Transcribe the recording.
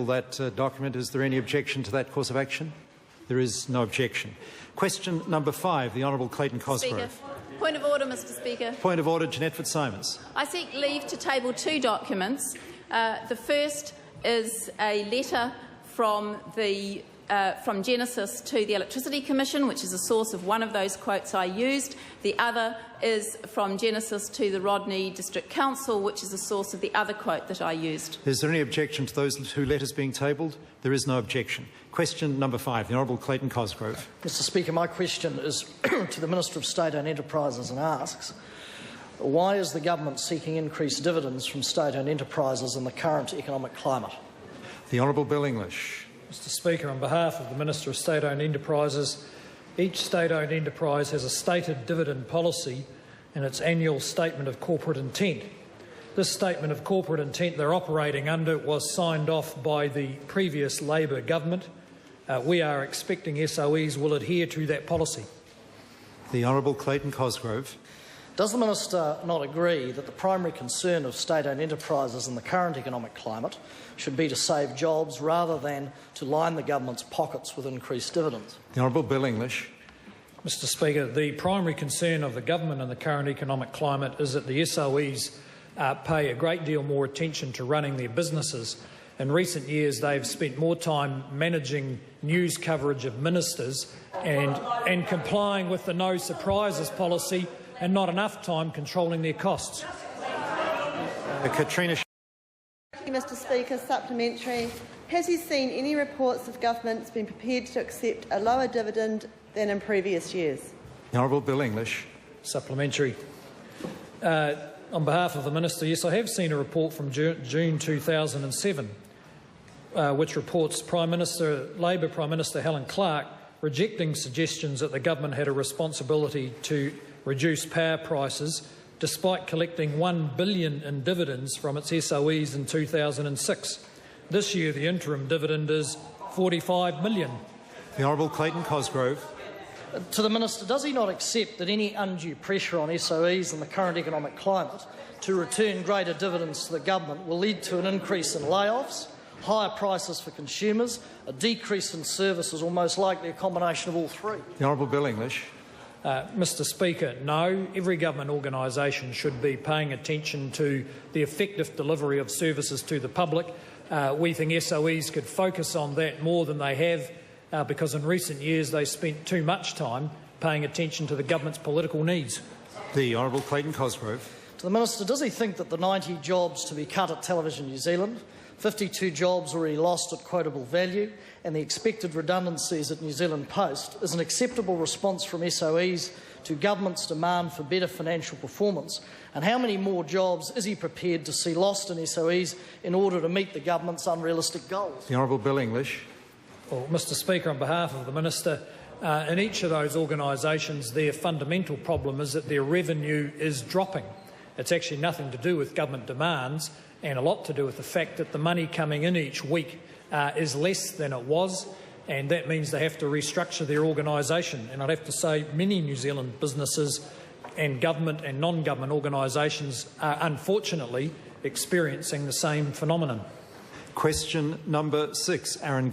that document. Is there any objection to that course of action? There is no objection. Question number 5, the Hon Clayton Cosgrove. Speaker. Point of order, Mr Speaker. Point of order, Jeanette Fitzsimons. I seek leave to table 2 documents. The first is a letter from Genesis to the Electricity Commission, which is a source of one of those quotes I used. The other is from Genesis to the Rodney District Council, which is a source of the other quote that I used. Is there any objection to those 2 letters being tabled? There is no objection. Question number 5, the Hon Clayton Cosgrove. Mr Speaker, my question is to the Minister of State-owned Enterprises and asks, why is the government seeking increased dividends from state-owned enterprises in the current economic climate? The Hon Bill English. Mr Speaker, on behalf of the Minister of State-owned Enterprises, each state-owned enterprise has a stated dividend policy in its annual statement of corporate intent. This statement of corporate intent they're operating under was signed off by the previous Labor government. We are expecting SOEs will adhere to that policy. The Hon Clayton Cosgrove. Does the Minister not agree that the primary concern of state-owned enterprises in the current economic climate should be to save jobs rather than to line the government's pockets with increased dividends? The Hon Bill English. Mr Speaker, the primary concern of the government in the current economic climate is that the SOEs pay a great deal more attention to running their businesses. In recent years, they've spent more time managing news coverage of ministers and complying with the no surprises policy, and not enough time controlling their costs. Katrina. Mr Speaker, supplementary. Has he seen any reports of governments being prepared to accept a lower dividend than in previous years? The Hon Bill English. Supplementary. On behalf of the Minister, yes, I have seen a report from June 2007 which reports Labor Prime Minister Helen Clark rejecting suggestions that the government had a responsibility to reduce power prices, despite collecting $1 billion in dividends from its SOEs in 2006. This year, the interim dividend is $45 million. The Hon Clayton Cosgrove. To the Minister, does he not accept that any undue pressure on SOEs in the current economic climate to return greater dividends to the government will lead to an increase in layoffs, higher prices for consumers, a decrease in services, or most likely a combination of all 3? The Hon Bill English. Mr Speaker, no. Every government organisation should be paying attention to the effective delivery of services to the public. We think SOEs could focus on that more than they have, because in recent years they spent too much time paying attention to the government's political needs. The Hon Clayton Cosgrove. To the Minister, does he think that the 90 jobs to be cut at Television New Zealand, 52 jobs already lost at quotable value, and the expected redundancies at New Zealand Post is an acceptable response from SOEs to government's demand for better financial performance? And how many more jobs is he prepared to see lost in SOEs in order to meet the government's unrealistic goals? The Hon Bill English. Well, Mr Speaker, on behalf of the Minister, in each of those organisations, their fundamental problem is that their revenue is dropping. It's actually nothing to do with government demands, and a lot to do with the fact that the money coming in each week is less than it was, and that means they have to restructure their organisation. And I'd have to say many New Zealand businesses and government and non-government organisations are unfortunately experiencing the same phenomenon. Question number 6, Aaron.